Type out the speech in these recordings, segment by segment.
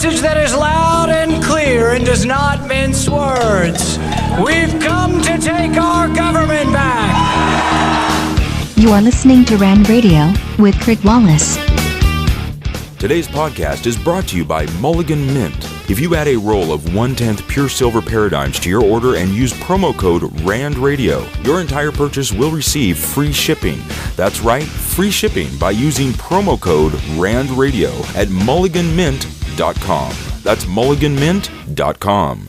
message that is loud and clear and does not mince words. We've come to take our government back. You are listening to Rand Radio with Kurt Wallace. Today's podcast is brought to you by Mulligan Mint. If you add a roll of 1/10 pure silver paradigms to your order and use promo code RANDRADIO, your entire purchase will receive free shipping. That's right, free shipping by using promo code RANDRADIO at mulliganmint.com. That's mulliganmint.com.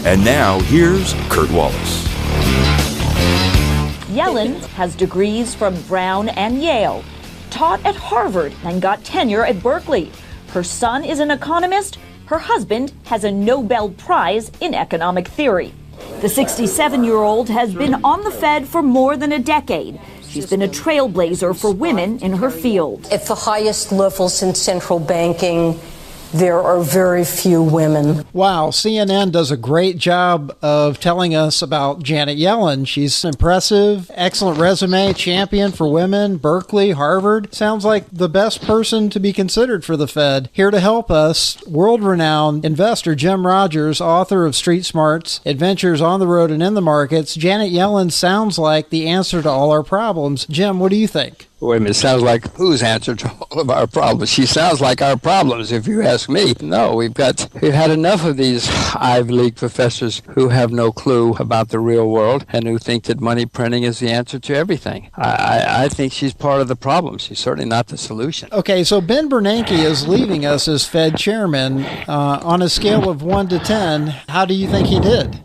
And now, here's Kurt Wallace. Yellen has degrees from Brown and Yale, taught at Harvard, and got tenure at Berkeley. Her son is an economist. Her husband has a Nobel Prize in economic theory. The 67-year-old has been on the Fed for more than a decade. She's been a trailblazer for women in her field. At the highest levels in central banking, there are very few women. Wow, CNN does a great job of telling us about Janet Yellen. She's impressive, excellent resume, champion for women, Berkeley, Harvard. Sounds like the best person to be considered for the Fed. Here to help us, world-renowned investor Jim Rogers, author of Street Smarts, Adventures on the Road and in the Markets. Janet Yellen sounds like the answer to all our problems. Jim, what do you think? Wait a minute, it sounds like whose answer to all of our problems? She sounds like our problems, if you ask me. No, we've had enough of these Ivy League professors who have no clue about the real world and who think that money printing is the answer to everything. I think she's part of the problem. She's certainly not the solution. Okay, so Ben Bernanke is leaving us as Fed chairman. On a scale of 1 to 10, how do you think he did?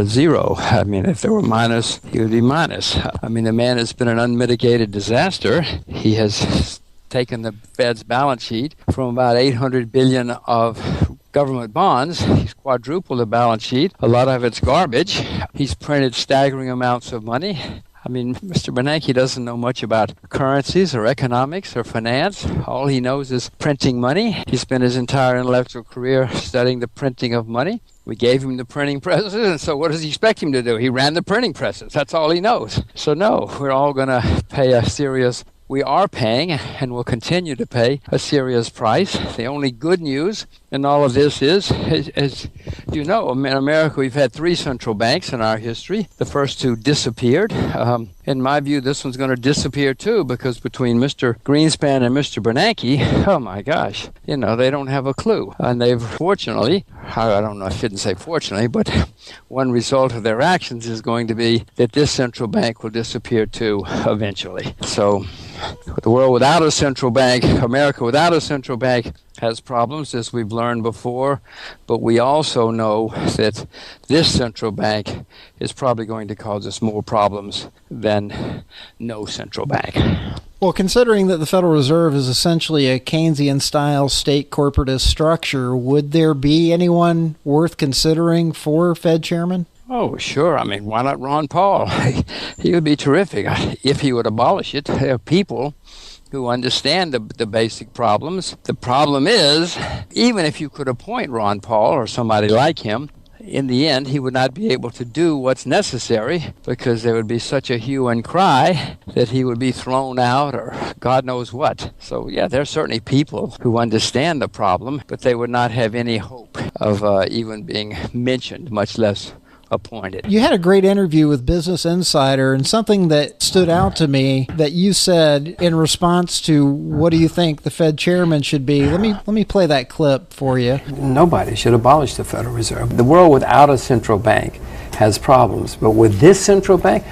0. I mean, if there were minus, he would be minus. I mean, the man has been an unmitigated disaster. He has taken the Fed's balance sheet from about $800 billion of government bonds. He's quadrupled the balance sheet. A lot of it's garbage. He's printed staggering amounts of money. I mean, Mr. Bernanke doesn't know much about currencies or economics or finance. All he knows is printing money. He spent his entire intellectual career studying the printing of money. We gave him the printing presses, and so what does he expect him to do? He ran the printing presses. That's all he knows. So no, we're all going to pay we are paying and will continue to pay a serious price. The only good news in all of this is, as you know, in America we've had 3 central banks in our history. The first 2 disappeared. In my view, this one's going to disappear too, because between Mr. Greenspan and Mr. Bernanke, oh my gosh, they don't have a clue. And they've fortunately, I don't know, I shouldn't say fortunately, but one result of their actions is going to be that this central bank will disappear too eventually. So the world without a central bank, America without a central bank, has problems, as we've learned before, but we also know that this central bank is probably going to cause us more problems than no central bank. Well, considering that the Federal Reserve is essentially a Keynesian-style state corporatist structure, would there be anyone worth considering for Fed chairman? Oh, sure. I mean, why not Ron Paul? He would be terrific if he would abolish it. There are people who understand the basic problems. The problem is, even if you could appoint Ron Paul or somebody like him, in the end, he would not be able to do what's necessary because there would be such a hue and cry that he would be thrown out or God knows what. So, yeah, there are certainly people who understand the problem, but they would not have any hope of even being mentioned, much less appointed. You had a great interview with Business Insider, and something that stood out to me that you said in response to what do you think the Fed chairman should be. Let me play that clip for you. Nobody should abolish the Federal Reserve. The world without a central bank has problems, but with this central bank,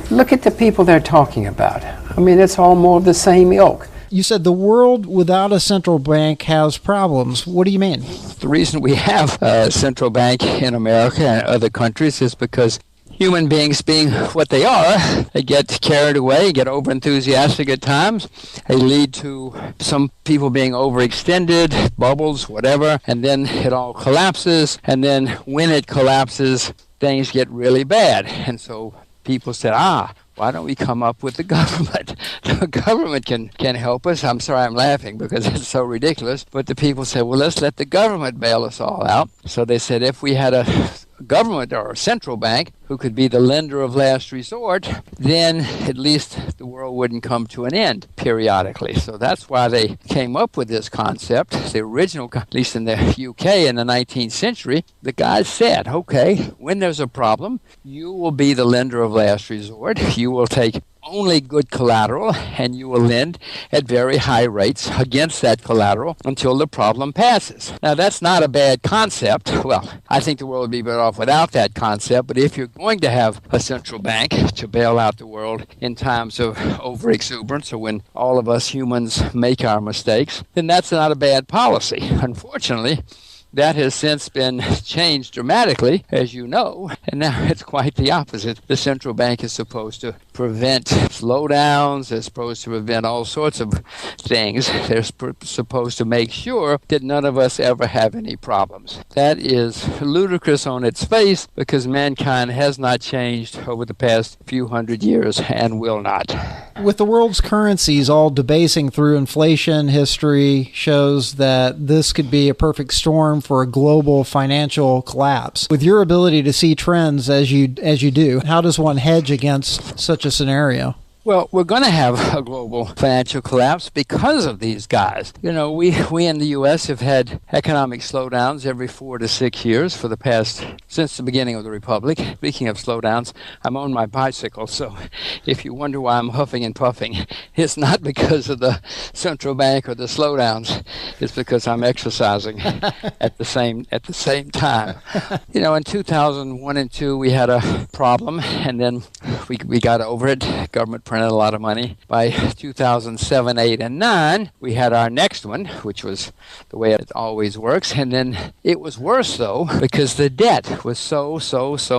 look at the people they're talking about. I mean, it's all more of the same ilk. You said the world without a central bank has problems. What do you mean? The reason we have a central bank in America and other countries is because human beings, being what they are, they get carried away, get overenthusiastic at times. They lead to some people being overextended, bubbles, whatever, and then it all collapses. And then when it collapses, things get really bad. And so people said, why don't we come up with the government? The government can help us. I'm sorry I'm laughing because it's so ridiculous. But the people said, well, let's let the government bail us all out. So they said if we had a government or a central bank who could be the lender of last resort, then at least the world wouldn't come to an end periodically. So that's why they came up with this concept. The original, at least in the UK in the 19th century, the guys said, okay, when there's a problem, you will be the lender of last resort. You will take only good collateral, and you will lend at very high rates against that collateral until the problem passes. Now, that's not a bad concept. Well, I think the world would be better off without that concept, but if you're going to have a central bank to bail out the world in times of overexuberance or when all of us humans make our mistakes, then that's not a bad policy. Unfortunately, that has since been changed dramatically, as you know, and now it's quite the opposite. The central bank is supposed to prevent slowdowns. They're supposed to prevent all sorts of things. They're supposed to make sure that none of us ever have any problems. That is ludicrous on its face because mankind has not changed over the past few hundred years and will not. With the world's currencies all debasing through inflation, history shows that this could be a perfect storm for a global financial collapse. With your ability to see trends as you do, how does one hedge against such a scenario? Well, we're going to have a global financial collapse because of these guys. You know, we in the U.S. have had economic slowdowns every 4 to 6 years for the past, since the beginning of the Republic. Speaking of slowdowns, I'm on my bicycle, so if you wonder why I'm huffing and puffing, it's not because of the central bank or the slowdowns. It's because I'm exercising at the same time. You know, in 2001 and 2, we had a problem, and then we got over it. Government printed a lot of money. By 2007, 8, and 9, we had our next one, which was the way it always works. And then it was worse, though, because the debt was so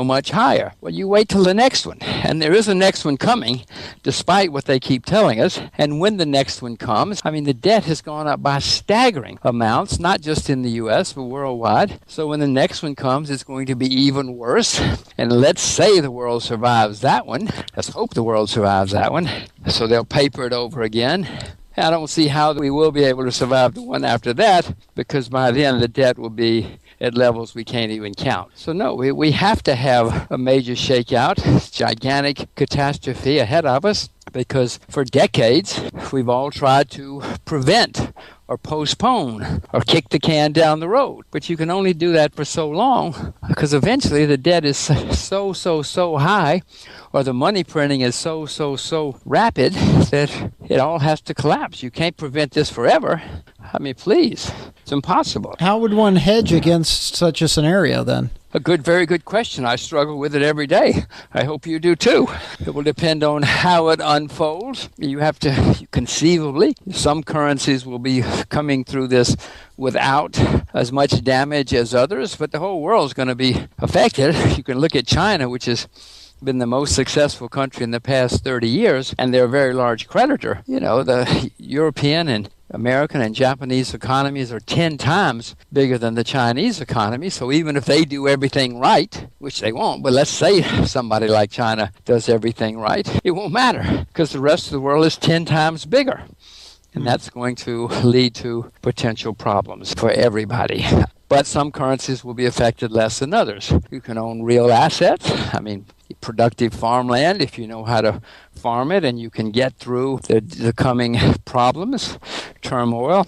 much higher. Well, you wait till the next one. And there is a next one coming, despite what they keep telling us. And when the next one comes, I mean, the debt has gone up by staggering amounts, not just in the U.S., but worldwide. So when the next one comes, it's going to be even worse. And let's say the world survives that one. Let's hope the world survives that one. So they'll paper it over again. I don't see how we will be able to survive the one after that, because by then the debt will be at levels we can't even count. So no, we have to have a major shakeout, gigantic catastrophe ahead of us, because for decades we've all tried to prevent or postpone or kick the can down the road. But you can only do that for so long, because eventually the debt is so high, or the money printing is so rapid that it all has to collapse. You can't prevent this forever. I mean, please, it's impossible. How would one hedge against such a scenario then? Very good question. I struggle with it every day. I hope you do too. It will depend on how it unfolds. You have to, conceivably, some currencies will be coming through this without as much damage as others, but the whole world is going to be affected. You can look at China, which has been the most successful country in the past 30 years, and they're a very large creditor. You know, the European and American and Japanese economies are 10 times bigger than the Chinese economy. So even if they do everything right, which they won't, but let's say somebody like China does everything right, it won't matter because the rest of the world is 10 times bigger. And that's going to lead to potential problems for everybody. But some currencies will be affected less than others. You can own real assets. I mean, productive farmland, if you know how to farm it, and you can get through the coming problems, turmoil.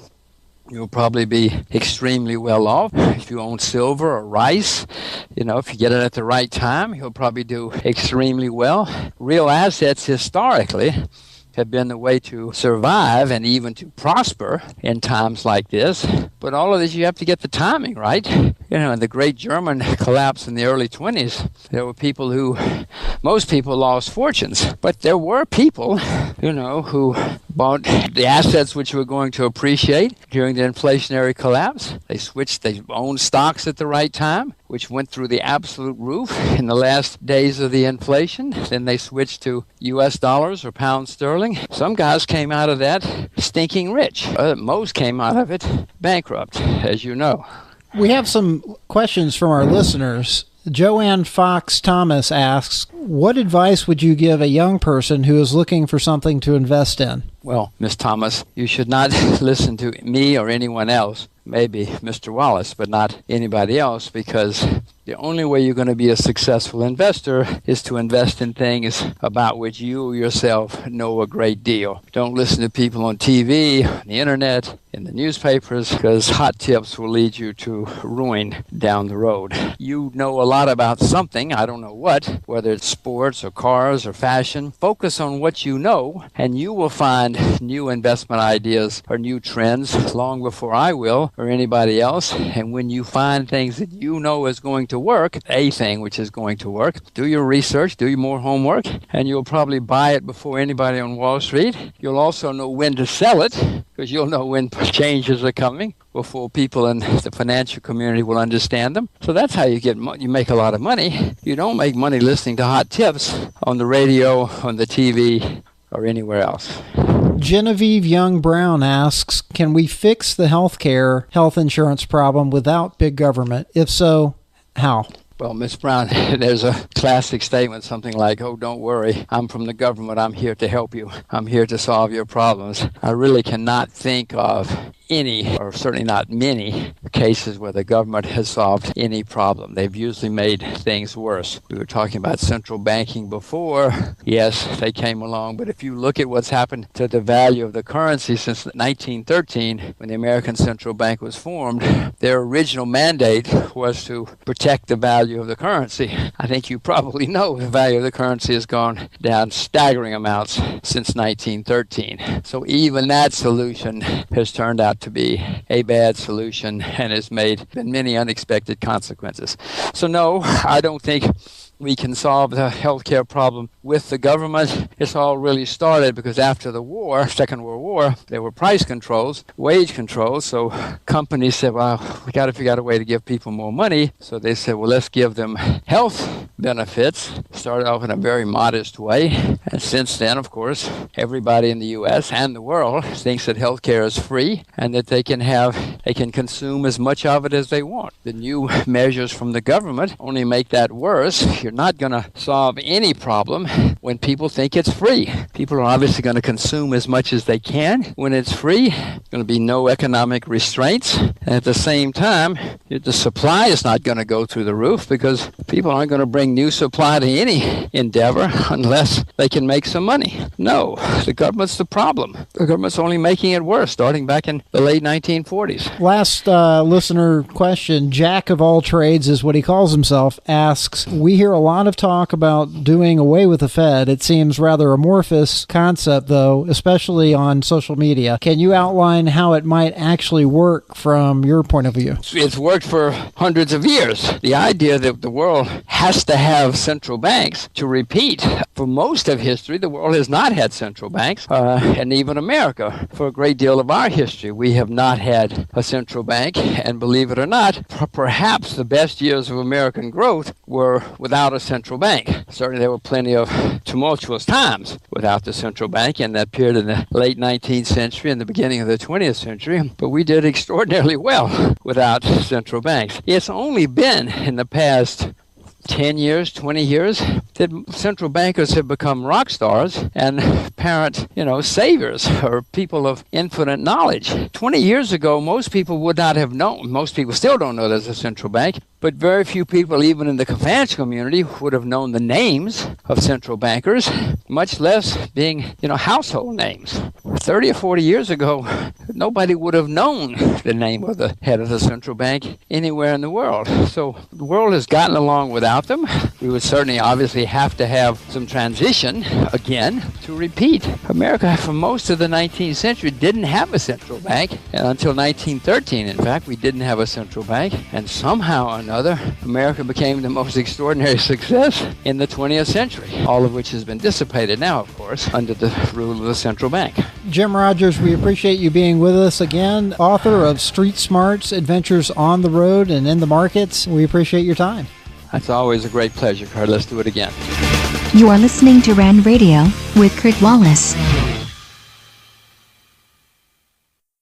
You'll probably be extremely well off. If you own silver or rice, you know, if you get it at the right time, you'll probably do extremely well. Real assets historically have been the way to survive and even to prosper in times like this. But all of this, you have to get the timing right. You know, in the great German collapse in the early 20s, there were people most people lost fortunes. But there were people, you know, who bought the assets which were going to appreciate during the inflationary collapse. They owned stocks at the right time, which went through the absolute roof in the last days of the inflation. Then they switched to U.S. dollars or pound sterling. Some guys came out of that stinking rich. Most came out of it bankrupt, as you know. We have some questions from our listeners. Joanne Fox Thomas asks, what advice would you give a young person who is looking for something to invest in? Well, Miss Thomas, you should not listen to me or anyone else, maybe Mr. Wallace, but not anybody else, because the only way you're going to be a successful investor is to invest in things about which you yourself know a great deal. Don't listen to people on TV, on the internet, in the newspapers, because hot tips will lead you to ruin down the road. You know a lot about something, I don't know what, whether it's sports or cars or fashion. Focus on what you know, and you will find new investment ideas or new trends long before I will or anybody else. And when you find things that you know is going to work, a thing which is going to work, do your research, do your more homework, and you'll probably buy it before anybody on Wall Street. You'll also know when to sell it, because you'll know when changes are coming before people in the financial community will understand them. So that's how you make a lot of money. You don't make money listening to hot tips on the radio, on the TV, or anywhere else. Genevieve Young Brown asks, can we fix the health insurance problem without big government? If so, how? Well, Ms. Brown, there's a classic statement, something like, oh, don't worry, I'm from the government, I'm here to help you, I'm here to solve your problems. I really cannot think of any, or certainly not many, cases where the government has solved any problem. They've usually made things worse. We were talking about central banking before. Yes, they came along, but if you look at what's happened to the value of the currency since 1913, when the American Central Bank was formed, their original mandate was to protect the value of the currency. I think you probably know the value of the currency has gone down staggering amounts since 1913. So even that solution has turned out to be a bad solution and has made many unexpected consequences. So no, I don't think we can solve the healthcare problem with the government. It's all really started because after the war, Second World War, there were price controls, wage controls. So companies said, well, we got to figure out a way to give people more money. So they said, well, let's give them health benefits. Started off in a very modest way. And since then, of course, everybody in the U.S. and the world thinks that healthcare is free and that they can consume as much of it as they want. The new measures from the government only make that worse. You're not going to solve any problem when people think it's free. People are obviously going to consume as much as they can when it's free. There's going to be no economic restraints. And at the same time, the supply is not going to go through the roof because people aren't going to bring new supply to any endeavor unless they can make some money. No, the government's the problem. The government's only making it worse, starting back in the late 1940s. Last listener question, Jack of all trades is what he calls himself, asks, we hear a lot of talk about doing away with the Fed. It seems rather amorphous concept, though, especially on social media. Can you outline how it might actually work from your point of view? It's worked for hundreds of years. The idea that the world has to have central banks to repeat. For most of history, the world has not had central banks, and even America. For a great deal of our history, we have not had a central bank, and believe it or not, perhaps the best years of American growth were without a central bank. Certainly there were plenty of tumultuous times without the central bank in that period in the late 19th century and the beginning of the 20th century, but we did extraordinarily well without central banks. It's only been in the past 10 years, 20 years, that central bankers have become rock stars and apparent, saviors or people of infinite knowledge. 20 years ago, most people would not have known. Most people still don't know there's a central bank, but very few people, even in the financial community, would have known the names of central bankers, much less being, household names. 30 or 40 years ago, nobody would have known the name of the head of the central bank anywhere in the world. So the world has gotten along without them. We would certainly obviously have to have some transition again to repeat. America, for most of the 19th century, didn't have a central bank. And until 1913, in fact, we didn't have a central bank. And somehow or another, America became the most extraordinary success in the 20th century, all of which has been dissipated now, of course, under the rule of the central bank. Jim Rogers, we appreciate you being with us again, author of Street Smarts, Adventures on the Road and in the Markets. We appreciate your time. That's always a great pleasure, Kurt. Let's do it again. You are listening to RAND Radio with Kurt Wallace.